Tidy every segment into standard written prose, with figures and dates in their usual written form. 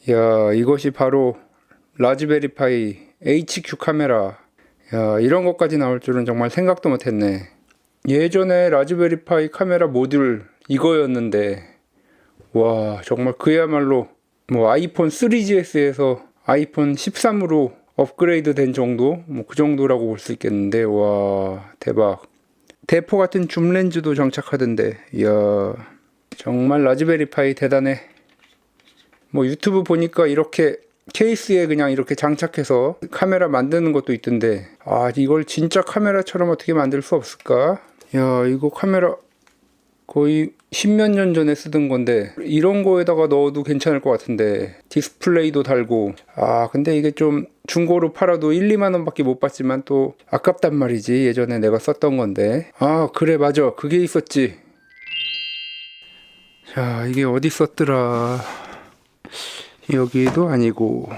야, 이것이 바로 라즈베리파이 HQ 카메라. 야, 이런 것까지 나올 줄은 정말 생각도 못했네. 예전에 라즈베리파이 카메라 모듈 이거였는데, 와, 정말 그야말로 뭐 아이폰 3GS에서 아이폰 13으로 업그레이드 된 정도? 뭐 그 정도라고 볼 수 있겠는데, 와, 대박. 대포 같은 줌 렌즈도 장착하던데, 이야, 정말 라즈베리파이 대단해. 뭐 유튜브 보니까 이렇게 케이스에 그냥 이렇게 장착해서 카메라 만드는 것도 있던데, 아, 이걸 진짜 카메라처럼 어떻게 만들 수 없을까? 야, 이거 카메라 거의 10몇 년 전에 쓰던 건데 이런 거에다가 넣어도 괜찮을 것 같은데, 디스플레이도 달고. 아, 근데 이게 좀 중고로 팔아도 1, 2만 원밖에 못 받지만 또 아깝단 말이지. 예전에 내가 썼던 건데. 아, 그래, 맞아, 그게 있었지. 자, 이게 어디 있었더라. 여기도 아니고,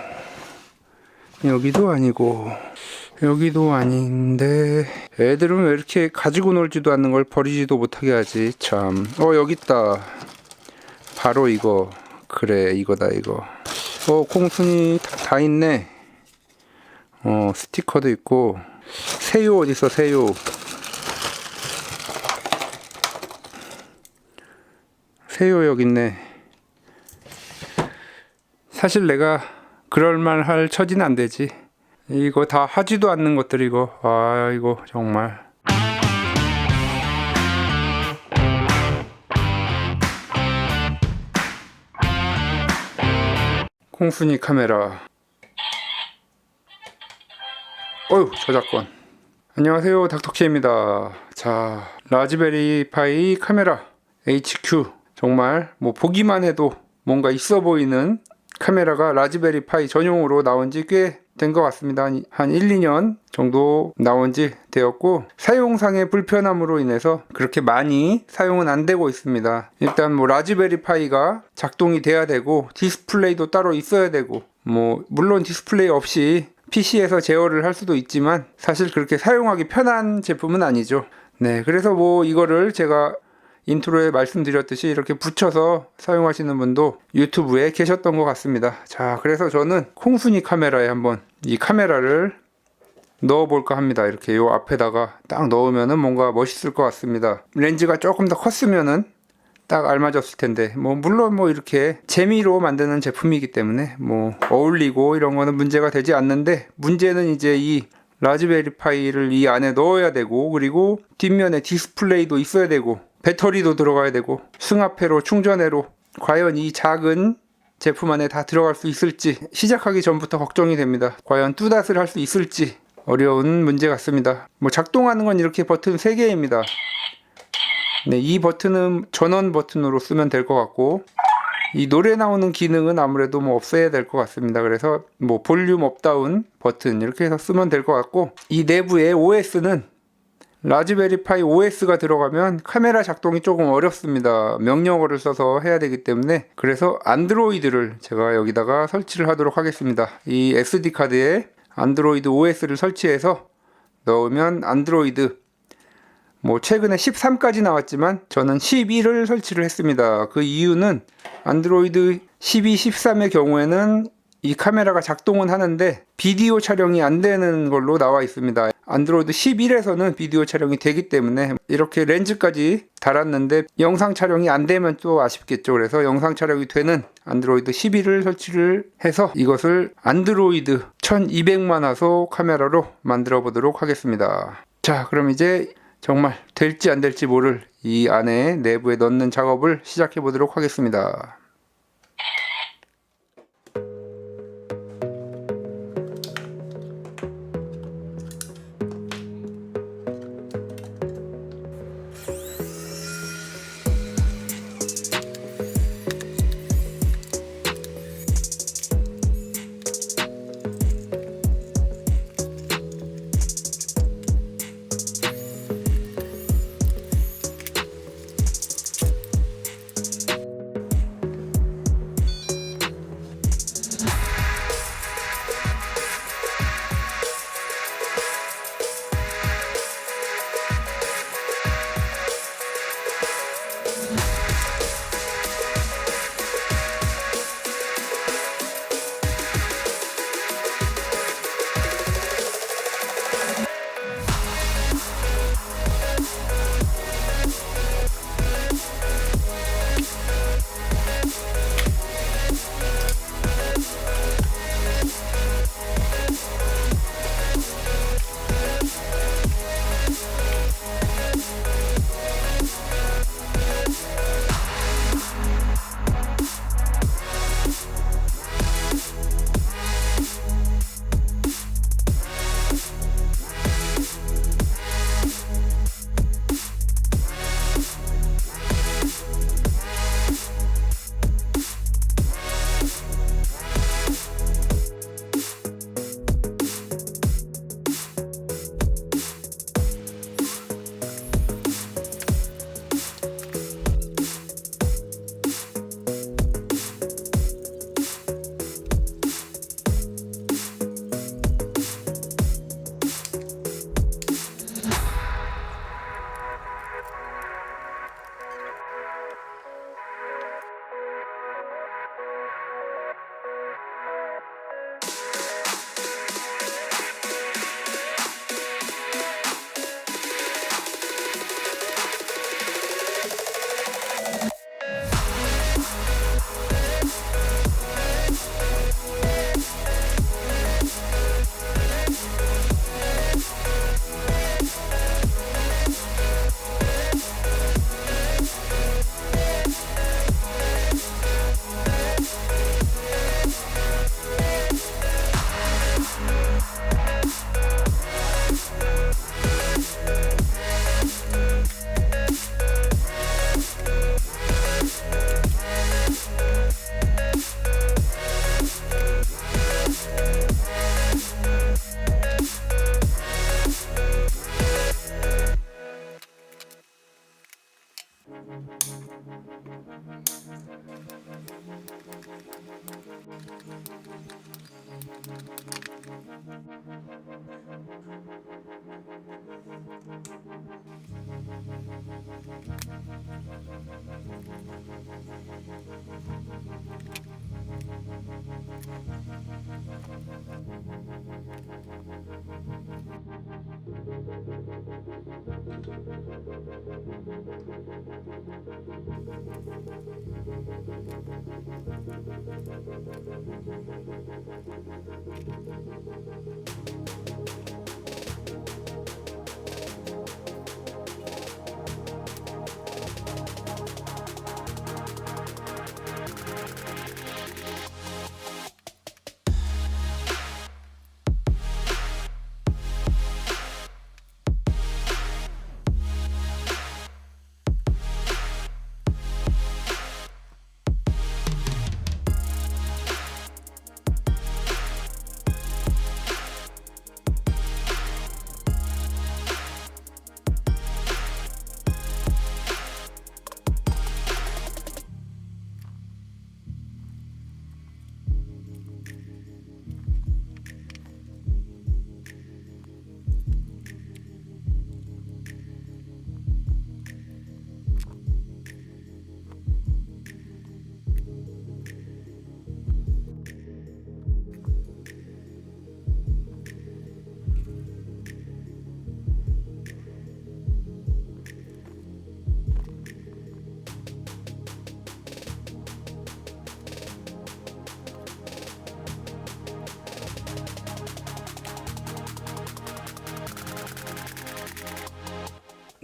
여기도 아니고, 여기도 아닌데, 애들은 왜 이렇게 가지고 놀지도 않는 걸 버리지도 못하게 하지, 참. 여기 있다. 바로 이거. 그래, 이거다, 이거. 콩순이 다 있네. 스티커도 있고. 새우 어딨어, 새우. 새우 여기 있네. 사실 내가 그럴만 할 처지는 안 되지. 이거 다 하지도 않는 것들이고. 아, 이거 정말. 콩순이 카메라. 어휴, 저작권. 안녕하세요, 닥터키입니다. 자, 라즈베리파이 카메라 HQ. 정말 뭐 보기만 해도 뭔가 있어 보이는 카메라가 라즈베리파이 전용으로 나온 지 꽤 된 것 같습니다. 한 1, 2년 정도 나온 지 되었고, 사용상의 불편함으로 인해서 그렇게 많이 사용은 안 되고 있습니다. 일단 뭐 라즈베리파이가 작동이 돼야 되고, 디스플레이도 따로 있어야 되고, 뭐 물론 디스플레이 없이 PC에서 제어를 할 수도 있지만 사실 그렇게 사용하기 편한 제품은 아니죠. 네, 그래서 뭐 이거를 제가 인트로에 말씀드렸듯이 이렇게 붙여서 사용하시는 분도 유튜브에 계셨던 것 같습니다. 자, 그래서 저는 콩순이 카메라에 한번 이 카메라를 넣어볼까 합니다. 이렇게 요 앞에다가 딱 넣으면은 뭔가 멋있을 것 같습니다. 렌즈가 조금 더 컸으면은 딱 알맞았을 텐데, 뭐 물론 뭐 이렇게 재미로 만드는 제품이기 때문에 뭐 어울리고 이런 거는 문제가 되지 않는데, 문제는 이제 이 라즈베리파이를 이 안에 넣어야 되고, 그리고 뒷면에 디스플레이도 있어야 되고, 배터리도 들어가야 되고, 승합회로 충전회로 과연 이 작은 제품 안에 다 들어갈 수 있을지 시작하기 전부터 걱정이 됩니다. 과연 뚜닷을 할 수 있을지 어려운 문제 같습니다. 뭐 작동하는 건 이렇게 버튼 3개입니다. 네, 이 버튼은 전원 버튼으로 쓰면 될 것 같고, 이 노래 나오는 기능은 아무래도 뭐 없애야 될 것 같습니다. 그래서 뭐 볼륨 업다운 버튼 이렇게 해서 쓰면 될 것 같고, 이 내부에 OS는 라즈베리파이 OS가 들어가면 카메라 작동이 조금 어렵습니다. 명령어를 써서 해야 되기 때문에. 그래서 안드로이드를 제가 여기다가 설치를 하도록 하겠습니다. 이 SD카드에 안드로이드 OS를 설치해서 넣으면 안드로이드, 뭐 최근에 13까지 나왔지만 저는 11을 설치를 했습니다. 그 이유는 안드로이드 12, 13의 경우에는 이 카메라가 작동은 하는데 비디오 촬영이 안 되는 걸로 나와 있습니다. 안드로이드 11에서는 비디오 촬영이 되기 때문에 이렇게 렌즈까지 달았는데 영상 촬영이 안 되면 또 아쉽겠죠. 그래서 영상 촬영이 되는 안드로이드 11을 설치를 해서 이것을 안드로이드 1200만 화소 카메라로 만들어 보도록 하겠습니다. 자, 그럼 이제 정말 될지 안 될지 모를 이 안에 내부에 넣는 작업을 시작해 보도록 하겠습니다.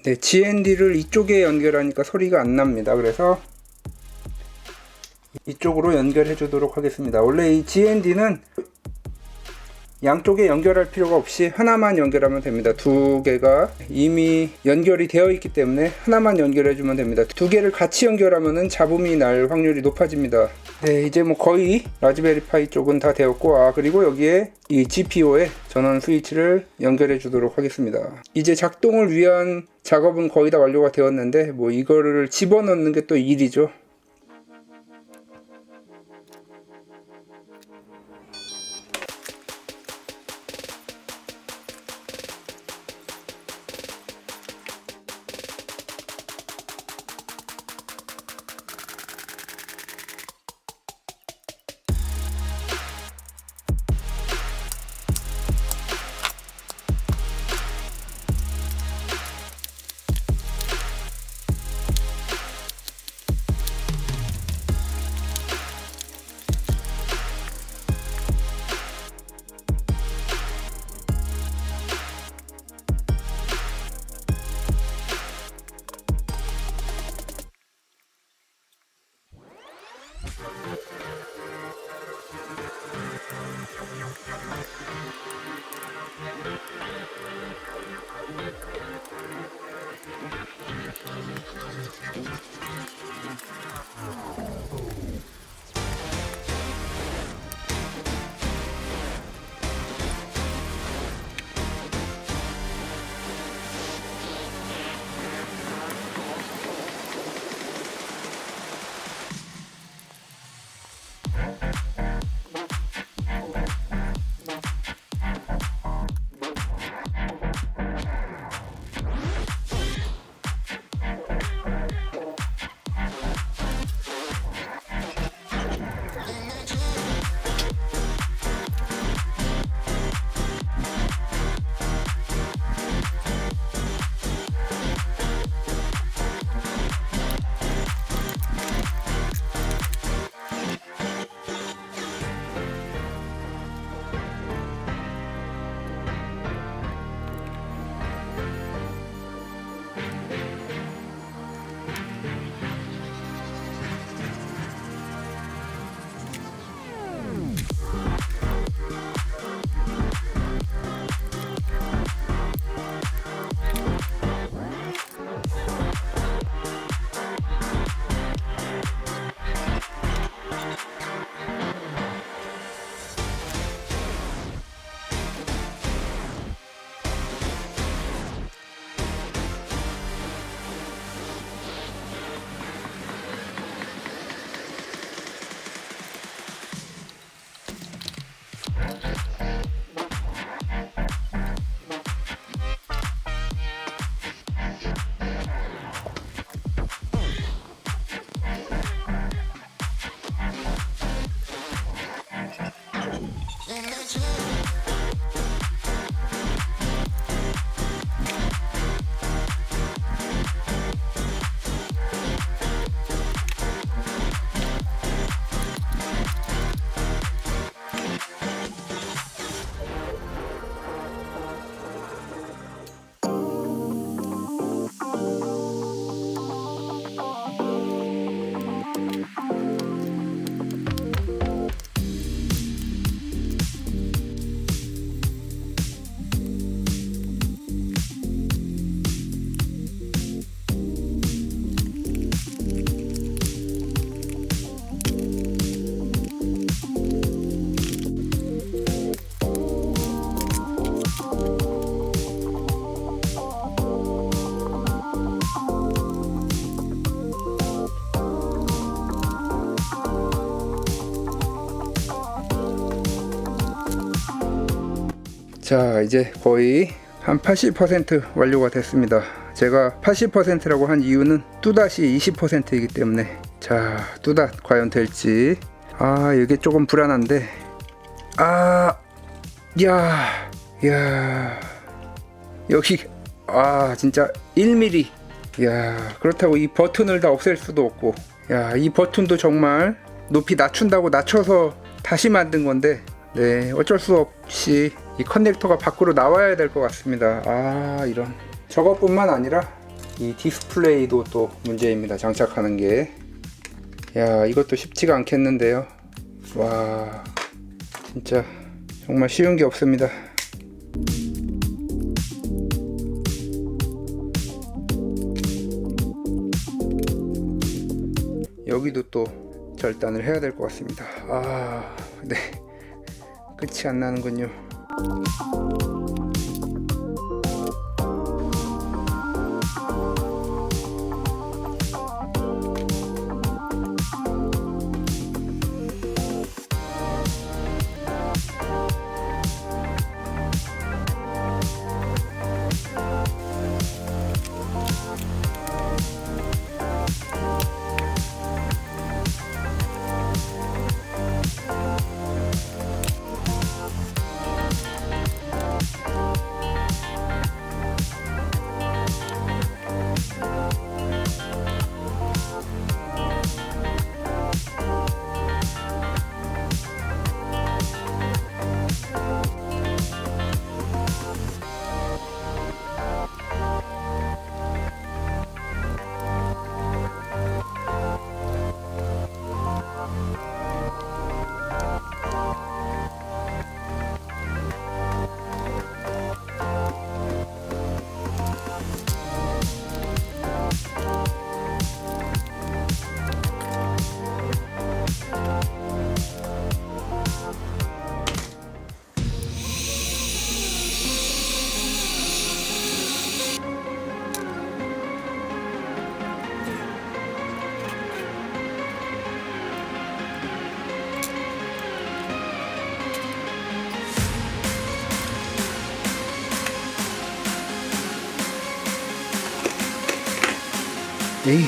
네, GND를 이쪽에 연결하니까 소리가 안 납니다. 그래서 이쪽으로 연결해 주도록 하겠습니다. 원래 이 GND는 양쪽에 연결할 필요가 없이 하나만 연결하면 됩니다. 두 개가 이미 연결이 되어 있기 때문에 하나만 연결해 주면 됩니다. 두 개를 같이 연결하면 잡음이 날 확률이 높아집니다. 네, 이제 뭐 거의 라즈베리 파이 쪽은 다 되었고, 그리고 여기에 이 GPO에 전원 스위치를 연결해 주도록 하겠습니다. 이제 작동을 위한 작업은 거의 다 완료가 되었는데, 뭐 이거를 집어넣는 게 또 일이죠. 자, 이제 거의 한 80% 완료가 됐습니다. 제가 80%라고 한 이유는 뚜닷이 20%이기 때문에. 자, 뚜닷 과연 될지. 아, 이게 조금 불안한데. 아, 야, 여기, 아, 진짜 1mm. 야, 그렇다고 이 버튼을 다 없앨 수도 없고. 야, 이 버튼도 정말 높이 낮춘다고 낮춰서 다시 만든 건데, 네, 어쩔 수 없이 이 커넥터가 밖으로 나와야 될 것 같습니다. 아, 이런. 저것뿐만 아니라 이 디스플레이도 또 문제입니다. 장착하는 게. 야, 이것도 쉽지가 않겠는데요. 와, 진짜 정말 쉬운 게 없습니다. 여기도 또 절단을 해야 될 것 같습니다. 아, 네, 끝이 안 나는군요. 에이.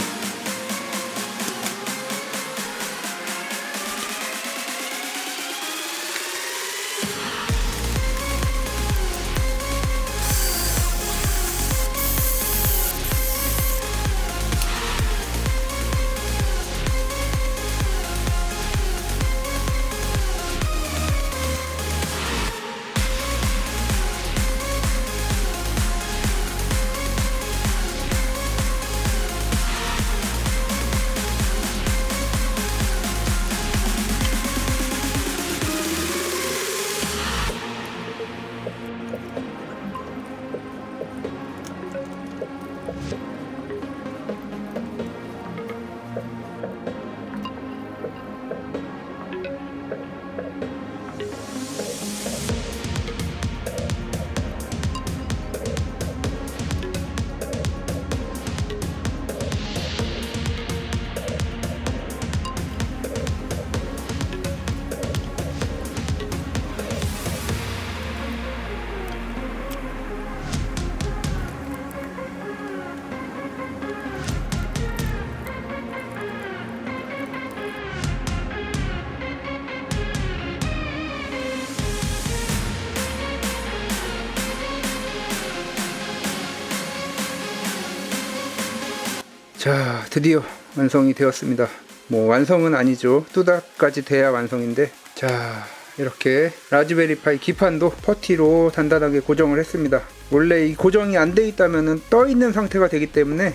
자, 드디어 완성이 되었습니다. 뭐 완성은 아니죠. 뚜다까지 돼야 완성인데, 자, 이렇게 라즈베리파이 기판도 퍼티로 단단하게 고정을 했습니다. 원래 이 고정이 안 돼 있다면은 떠 있는 상태가 되기 때문에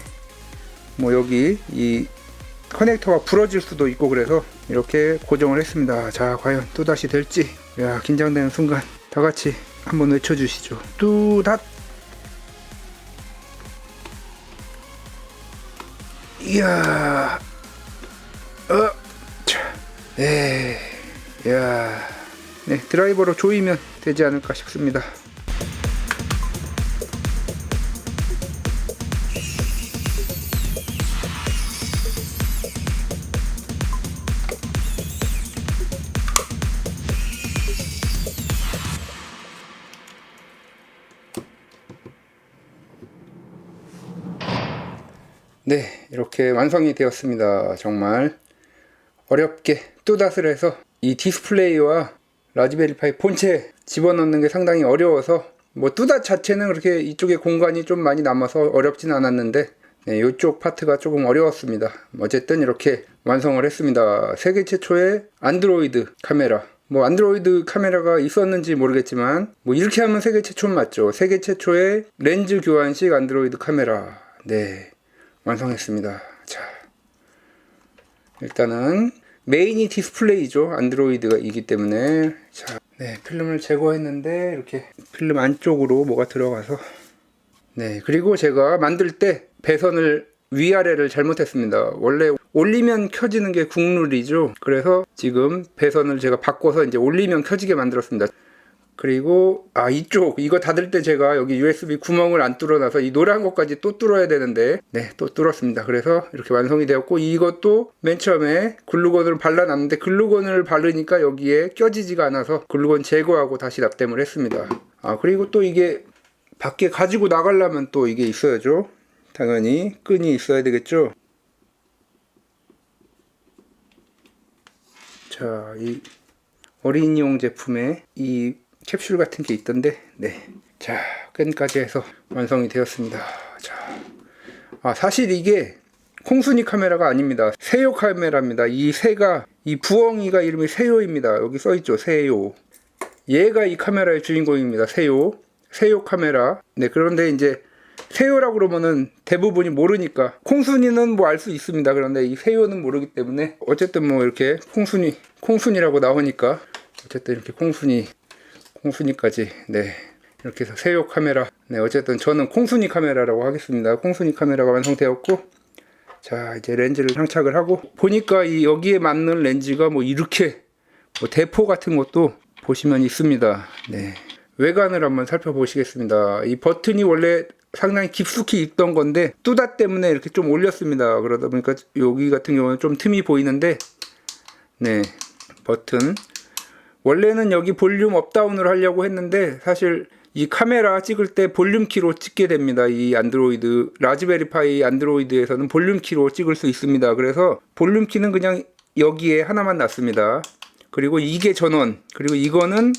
뭐 여기 이 커넥터가 부러질 수도 있고, 그래서 이렇게 고정을 했습니다. 자, 과연 뚜닷이 될지. 야, 긴장되는 순간 다 같이 한번 외쳐주시죠. 뚜닷. 이야, 야, 네, 드라이버로 조이면 되지 않을까 싶습니다. 네, 이렇게 완성이 되었습니다. 정말 어렵게 뚜닷을 해서 이 디스플레이와 라즈베리 파이 본체 집어넣는 게 상당히 어려워서 뭐 뚜닷 자체는 그렇게 이쪽에 공간이 좀 많이 남아서 어렵진 않았는데 네, 이쪽 파트가 조금 어려웠습니다. 어쨌든 이렇게 완성을 했습니다. 세계 최초의 안드로이드 카메라. 뭐 안드로이드 카메라가 있었는지 모르겠지만 뭐 이렇게 하면 세계 최초는 맞죠. 세계 최초의 렌즈 교환식 안드로이드 카메라. 네, 완성했습니다. 자, 일단은 메인이 디스플레이죠. 안드로이드이기 때문에. 자, 네, 필름을 제거했는데 이렇게 필름 안쪽으로 뭐가 들어가서 네, 그리고 제가 만들 때 배선을 위아래를 잘못했습니다. 원래 올리면 켜지는 게 국룰이죠. 그래서 지금 배선을 제가 바꿔서 이제 올리면 켜지게 만들었습니다. 그리고 이거 닫을 때 제가 여기 USB 구멍을 안 뚫어놔서 이 노란 것까지 또 뚫어야 되는데 네, 또 뚫었습니다. 그래서 이렇게 완성이 되었고, 이것도 맨 처음에 글루건을 발라놨는데 글루건을 바르니까 여기에 껴지지가 않아서 글루건 제거하고 다시 납땜을 했습니다. 그리고 또 이게 밖에 가지고 나가려면 또 이게 있어야죠. 당연히 끈이 있어야 되겠죠. 자, 이 어린이용 제품에 이 캡슐 같은 게 있던데, 네. 자, 끈까지 해서 완성이 되었습니다. 자, 사실 이게 콩순이 카메라가 아닙니다. 세요 카메라입니다. 이 새가, 이 부엉이가 이름이 세요입니다. 여기 써있죠, 세요. 얘가 이 카메라의 주인공입니다. 세요 카메라. 네, 그런데 이제 세요라고 그러면은 대부분이 모르니까, 콩순이는 뭐 알 수 있습니다. 그런데 이 세요는 모르기 때문에 어쨌든 뭐 이렇게 콩순이라고 나오니까 어쨌든 이렇게 콩순이까지 네, 이렇게 해서 세요 카메라. 네, 어쨌든 저는 콩순이 카메라라고 하겠습니다. 콩순이 카메라가 완성되었고, 자, 이제 렌즈를 장착을 하고 보니까 이 여기에 맞는 렌즈가 뭐 이렇게 뭐 대포 같은 것도 보시면 있습니다. 네, 외관을 한번 살펴보시겠습니다. 이 버튼이 원래 상당히 깊숙이 있던 건데 뚜닷 때문에 이렇게 좀 올렸습니다. 그러다 보니까 여기 같은 경우는 좀 틈이 보이는데, 네, 버튼 원래는 여기 볼륨 업다운을 하려고 했는데 사실 이 카메라 찍을 때 볼륨 키로 찍게 됩니다. 이 안드로이드 라즈베리 파이 안드로이드에서는 볼륨 키로 찍을 수 있습니다. 그래서 볼륨 키는 그냥 여기에 하나만 놨습니다. 그리고 이게 전원, 그리고 이거는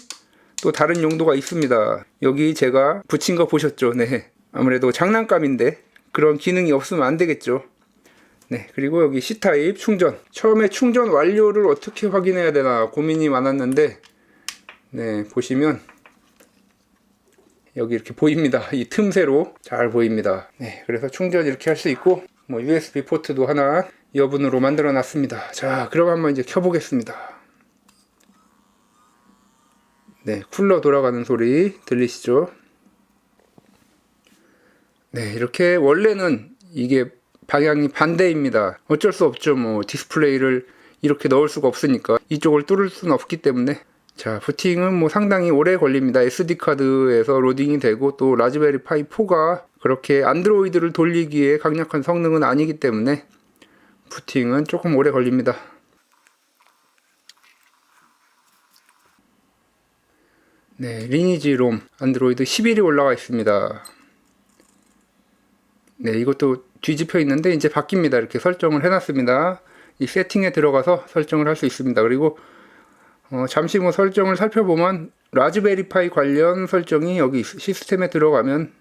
또 다른 용도가 있습니다. 여기 제가 붙인 거 보셨죠? 네, 아무래도 장난감인데 그런 기능이 없으면 안 되겠죠. 네, 그리고 여기 C타입 충전. 처음에 충전 완료를 어떻게 확인해야 되나 고민이 많았는데, 네, 보시면 여기 이렇게 보입니다. 이 틈새로 잘 보입니다. 네, 그래서 충전 이렇게 할 수 있고, 뭐 USB 포트도 하나 여분으로 만들어 놨습니다. 자, 그럼 한번 이제 켜보겠습니다. 네, 쿨러 돌아가는 소리 들리시죠? 네, 이렇게 원래는 이게 방향이 반대입니다. 어쩔 수 없죠. 뭐 디스플레이를 이렇게 넣을 수가 없으니까 이쪽을 뚫을 수는 없기 때문에. 자, 부팅은 뭐 상당히 오래 걸립니다. SD카드에서 로딩이 되고, 또 라즈베리 파이 4가 그렇게 안드로이드를 돌리기에 강력한 성능은 아니기 때문에 부팅은 조금 오래 걸립니다. 네, 리니지 롬 안드로이드 11이 올라가 있습니다. 네, 이것도 뒤집혀 있는데 이제 바뀝니다. 이렇게 설정을 해놨습니다. 이 세팅에 들어가서 설정을 할 수 있습니다. 그리고 잠시 뭐 설정을 살펴보면 라즈베리 파이 관련 설정이 여기 시스템에 들어가면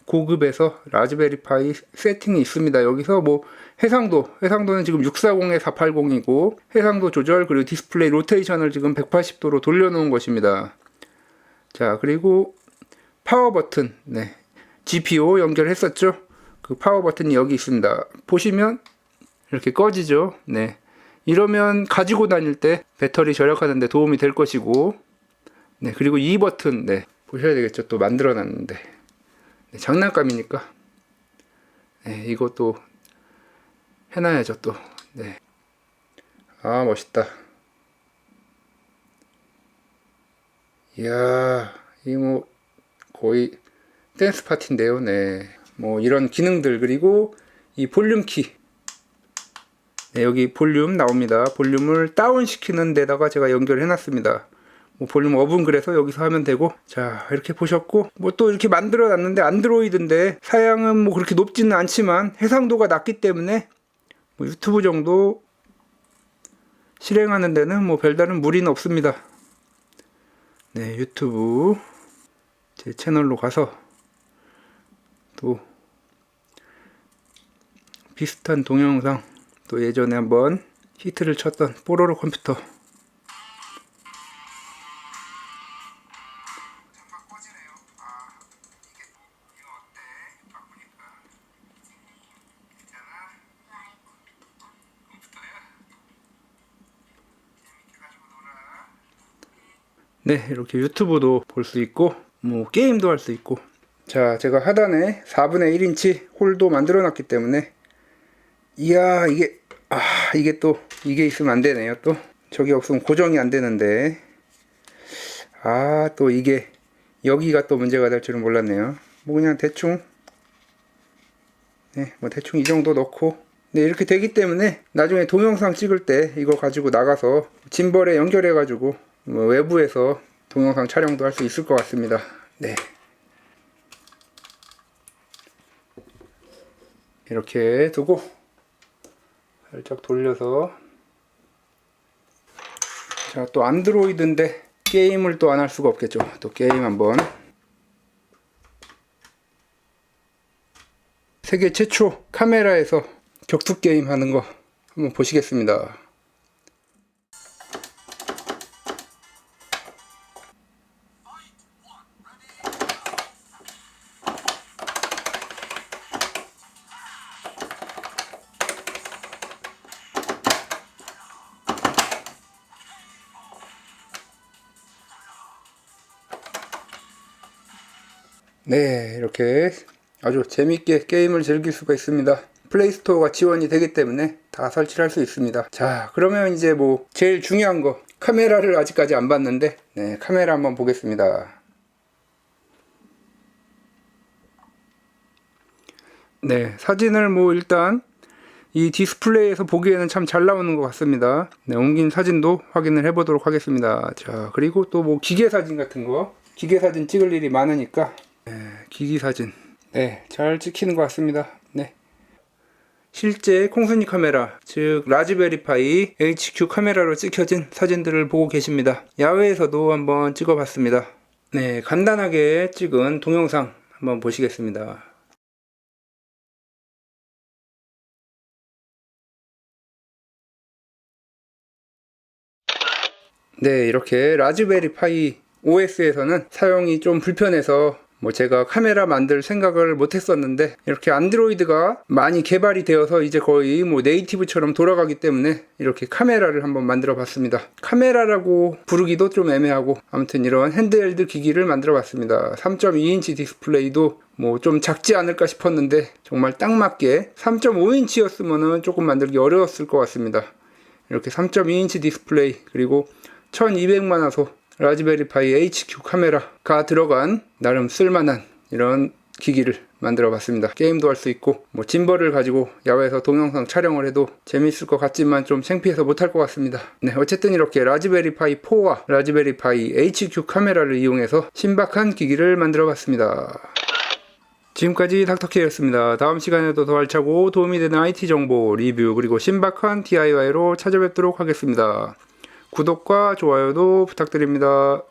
고급에서 라즈베리 파이 세팅이 있습니다. 여기서 뭐 해상도는 지금 640에 480이고, 해상도 조절, 그리고 디스플레이 로테이션을 지금 180도로 돌려놓은 것입니다. 자, 그리고 파워 버튼, 네, GPO 연결했었죠. 그 파워 버튼이 여기 있습니다. 보시면 이렇게 꺼지죠. 네, 이러면 가지고 다닐 때 배터리 절약하는 데 도움이 될 것이고, 네, 그리고 이 버튼, 네, 보셔야 되겠죠. 또 만들어 놨는데, 네, 장난감이니까 네, 이것도 해놔야죠 또. 네, 멋있다. 이야, 이 뭐 거의 댄스 파티인데요. 네, 뭐 이런 기능들. 그리고 이 볼륨 키, 네, 여기 볼륨 나옵니다. 볼륨을 다운 시키는 데다가 제가 연결해 놨습니다. 뭐 볼륨 업은 그래서 여기서 하면 되고, 자 이렇게 보셨고, 뭐 또 이렇게 만들어 놨는데 안드로이드인데 사양은 뭐 그렇게 높지는 않지만 해상도가 낮기 때문에 뭐 유튜브 정도 실행하는 데는 뭐 별다른 무리는 없습니다. 네, 유튜브 제 채널로 가서 또 비슷한 동영상, 또 예전에 한번 히트를 쳤던 뽀로로 컴퓨터, 네, 이렇게 유튜브도 볼 수 있고 뭐 게임도 할 수 있고. 자, 제가 하단에 4분의 1인치 홀도 만들어 놨기 때문에, 이야, 이게 또 이게 있으면 안 되네요. 또 저기 없으면 고정이 안 되는데, 또 이게 여기가 또 문제가 될 줄은 몰랐네요. 뭐 그냥 대충, 네, 뭐 대충 이 정도 넣고, 네, 이렇게 되기 때문에 나중에 동영상 찍을 때 이거 가지고 나가서 짐벌에 연결해 가지고 뭐 외부에서 동영상 촬영도 할 수 있을 것 같습니다. 네, 이렇게 두고 살짝 돌려서, 자, 또 안드로이드인데 게임을 또 안 할 수가 없겠죠. 또 게임 한번, 세계 최초 카메라에서 격투 게임 하는 거 한번 보시겠습니다. 네, 이렇게 아주 재밌게 게임을 즐길 수가 있습니다. 플레이스토어가 지원이 되기 때문에 다 설치를 할 수 있습니다. 자, 그러면 이제 뭐 제일 중요한 거, 카메라를 아직까지 안 봤는데, 네, 카메라 한번 보겠습니다. 네, 사진을 뭐 일단 이 디스플레이에서 보기에는 참 잘 나오는 것 같습니다. 네, 옮긴 사진도 확인을 해보도록 하겠습니다. 자, 그리고 또 뭐 기계 사진 같은 거, 기계 사진 찍을 일이 많으니까, 네, 기기 사진, 네, 잘 찍히는 것 같습니다. 네, 실제 콩순이 카메라, 즉 라즈베리파이 HQ 카메라로 찍혀진 사진들을 보고 계십니다. 야외에서도 한번 찍어봤습니다. 네, 간단하게 찍은 동영상 한번 보시겠습니다. 네, 이렇게 라즈베리 파이 OS에서는 사용이 좀 불편해서 뭐 제가 카메라 만들 생각을 못 했었는데, 이렇게 안드로이드가 많이 개발이 되어서 이제 거의 뭐 네이티브처럼 돌아가기 때문에 이렇게 카메라를 한번 만들어 봤습니다. 카메라라고 부르기도 좀 애매하고, 아무튼 이런 핸드헬드 기기를 만들어 봤습니다. 3.2인치 디스플레이도 뭐 좀 작지 않을까 싶었는데 정말 딱 맞게 3.5인치였으면은 조금 만들기 어려웠을 것 같습니다. 이렇게 3.2인치 디스플레이, 그리고 1200만 화소 라즈베리파이 HQ 카메라가 들어간 나름 쓸만한 이런 기기를 만들어 봤습니다. 게임도 할 수 있고, 뭐 짐벌을 가지고 야외에서 동영상 촬영을 해도 재밌을 것 같지만 좀 창피해서 못할 것 같습니다. 네, 어쨌든 이렇게 라즈베리파이 4와 라즈베리파이 HQ 카메라를 이용해서 신박한 기기를 만들어 봤습니다. 지금까지 닥터케이였습니다. 다음 시간에도 더 알차고 도움이 되는 IT 정보, 리뷰, 그리고 신박한 DIY로 찾아뵙도록 하겠습니다. 구독과 좋아요도 부탁드립니다.